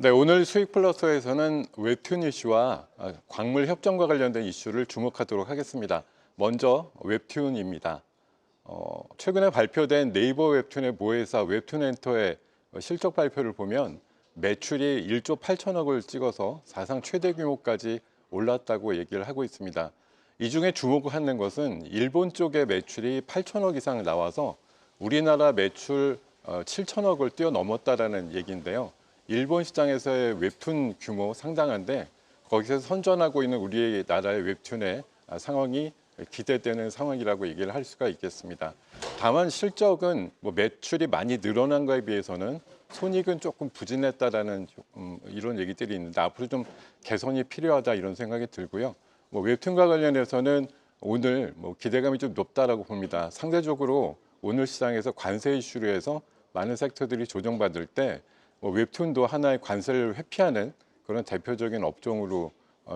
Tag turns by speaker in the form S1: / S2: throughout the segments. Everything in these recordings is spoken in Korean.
S1: 네, 오늘 수익 플러스에서는 웹툰 이슈와 광물 협정과 관련된 이슈를 주목하도록 하겠습니다. 먼저 웹툰입니다. 최근에 발표된 네이버 웹툰의 모회사 웹툰엔터의 실적 발표를 보면 매출이 1조 8천억을 찍어서 사상 최대 규모까지 올랐다고 얘기를 하고 있습니다. 이 중에 주목하는 것은 일본 쪽의 매출이 8천억 이상 나와서 우리나라 매출 7천억을 뛰어넘었다라는 얘기인데요. 일본 시장에서의 웹툰 규모 상당한데 거기서 선전하고 있는 우리나라의 웹툰의 상황이 기대되는 상황이라고 얘기를 할 수가 있겠습니다. 다만 실적은 매출이 많이 늘어난 거에 비해서는 손익은 조금 부진했다라는 이런 얘기들이 있는데 앞으로 좀 개선이 필요하다 이런 생각이 들고요. 웹툰과 관련해서는 오늘 기대감이 좀 높다라고 봅니다. 상대적으로 오늘 시장에서 관세 이슈로 해서 많은 섹터들이 조정받을 때 웹툰도 하나의 관세를 회피하는 그런 대표적인 업종으로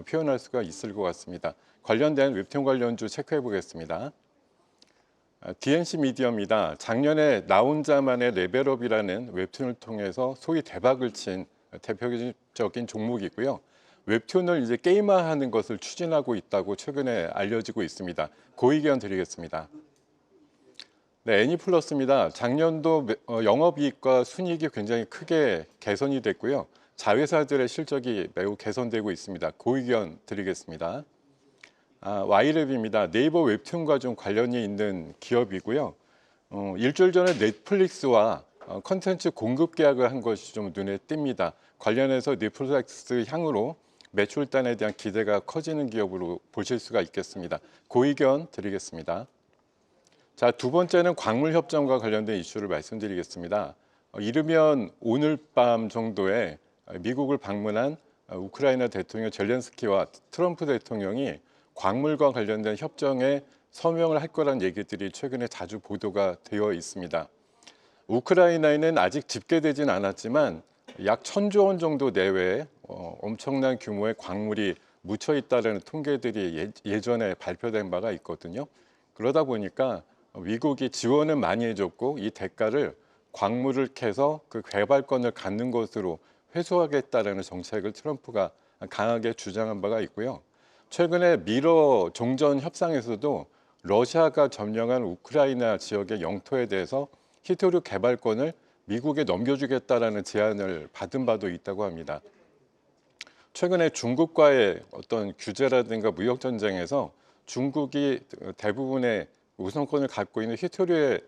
S1: 표현할 수가 있을 것 같습니다. 관련된 웹툰 관련주 체크해 보겠습니다. DNC 미디어입니다. 작년에 나 혼자만의 레벨업이라는 웹툰을 통해서 소위 대박을 친 대표적인 종목이고요. 웹툰을 이제 게임화하는 것을 추진하고 있다고 최근에 알려지고 있습니다. 그 의견 드리겠습니다. 네, 애니플러스입니다. 작년도 영업이익과 순이익이 굉장히 크게 개선이 됐고요. 자회사들의 실적이 매우 개선되고 있습니다. 그 의견 드리겠습니다. 와이랩입니다. 네이버 웹툰과 좀 관련이 있는 기업이고요. 일주일 전에 넷플릭스와 컨텐츠 공급 계약을 한 것이 좀 눈에 띕니다. 관련해서 넷플릭스 향으로 매출단에 대한 기대가 커지는 기업으로 보실 수가 있겠습니다. 그 의견 드리겠습니다. 자, 두 번째는 광물 협정과 관련된 이슈를 말씀드리겠습니다. 이르면 오늘 밤 정도에 미국을 방문한 우크라이나 대통령 젤렌스키와 트럼프 대통령이 광물과 관련된 협정에 서명을 할 거란 얘기들이 최근에 자주 보도가 되어 있습니다. 우크라이나에는 아직 집계되진 않았지만 약 1,000조 원 정도 내외의 엄청난 규모의 광물이 묻혀 있다는 통계들이 예전에 발표된 바가 있거든요. 그러다 보니까 미국이 지원을 많이 해줬고 이 대가를 광물을 캐서 그 개발권을 갖는 것으로 회수하겠다라는 정책을 트럼프가 강하게 주장한 바가 있고요. 최근에 미러 종전 협상에서도 러시아가 점령한 우크라이나 지역의 영토에 대해서 히토류 개발권을 미국에 넘겨주겠다라는 제안을 받은 바도 있다고 합니다. 최근에 중국과의 어떤 규제라든가 무역 전쟁에서 중국이 대부분의 우선권을 갖고 있는 히토류의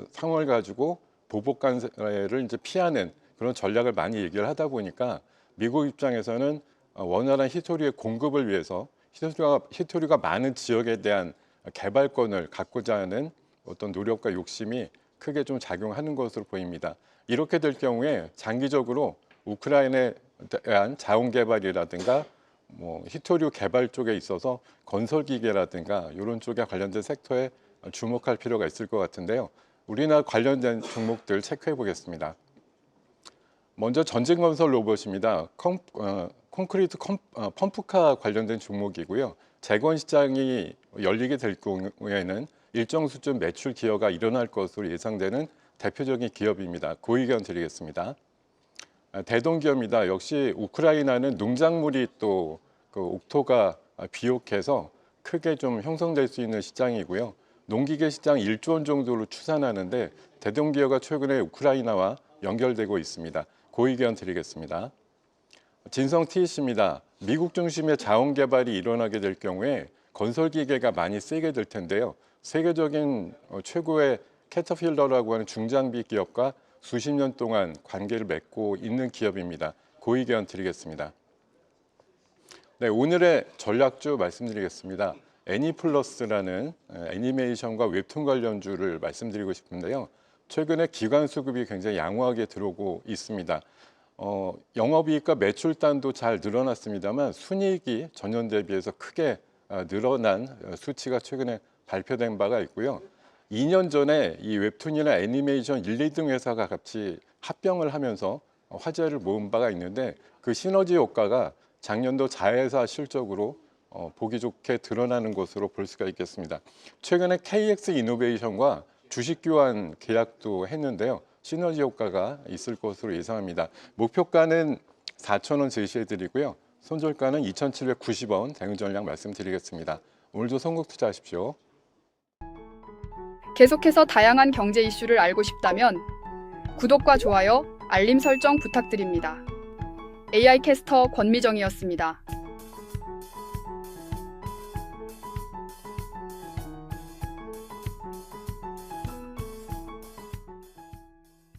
S1: 상황을 가지고 보복 관세를 이제 피하는 그런 전략을 많이 얘기를 하다 보니까 미국 입장에서는 원활한 히토류의 공급을 위해서 히토류가 많은 지역에 대한 개발권을 갖고자 하는 어떤 노력과 욕심이 크게 좀 작용하는 것으로 보입니다. 이렇게 될 경우에 장기적으로 우크라이나에 대한 자원 개발이라든가 히토류 개발 쪽에 있어서 건설 기계라든가 이런 쪽에 관련된 sek터에 주목할 필요가 있을 것 같은데요. 우리나라 관련된 종목들 체크해 보겠습니다. 먼저 전진건설 로봇입니다. 콘크리트 펌프카 관련된 종목이고요. 재건 시장이 열리게 될 경우에는 일정 수준 매출 기여가 일어날 것으로 예상되는 대표적인 기업입니다. 그 의견 드리겠습니다. 대동기업입니다. 역시 우크라이나는 농작물이 또 그 옥토가 비옥해서 크게 좀 형성될 수 있는 시장이고요. 농기계 시장 1조 원 정도로 추산하는데 대동기업가 최근에 우크라이나와 연결되고 있습니다. 그 의견 드리겠습니다. 진성 TEC입니다. 미국 중심의 자원 개발이 일어나게 될 경우에 건설 기계가 많이 쓰이게 될 텐데요. 세계적인 최고의 캐터필러라고 하는 중장비 기업과 수십 년 동안 관계를 맺고 있는 기업입니다. 그 의견 드리겠습니다. 네, 오늘의 전략주 말씀드리겠습니다. 애니플러스라는 애니메이션과 웹툰 관련주를 말씀드리고 싶은데요. 최근에 기관 수급이 굉장히 양호하게 들어오고 있습니다. 영업이익과 매출단도 잘 늘어났습니다만 순이익이 전년 대비해서 크게 늘어난 수치가 최근에 발표된 바가 있고요. 2년 전에 이 웹툰이나 애니메이션 1, 2등 회사가 같이 합병을 하면서 화제를 모은 바가 있는데 그 시너지 효과가 작년도 자회사 실적으로 보기 좋게 드러나는 것으로 볼 수가 있겠습니다. 최근에 KX 이노베이션과 주식 교환 계약도 했는데요. 시너지 효과가 있을 것으로 예상합니다. 목표가는 4,000원 제시해드리고요. 손절가는 2,790원 대응 전략 말씀드리겠습니다. 오늘도 선곡 투자하십시오.
S2: 계속해서 다양한 경제 이슈를 알고 싶다면 구독과 좋아요, 알림 설정 부탁드립니다. AI 캐스터 권미정이었습니다.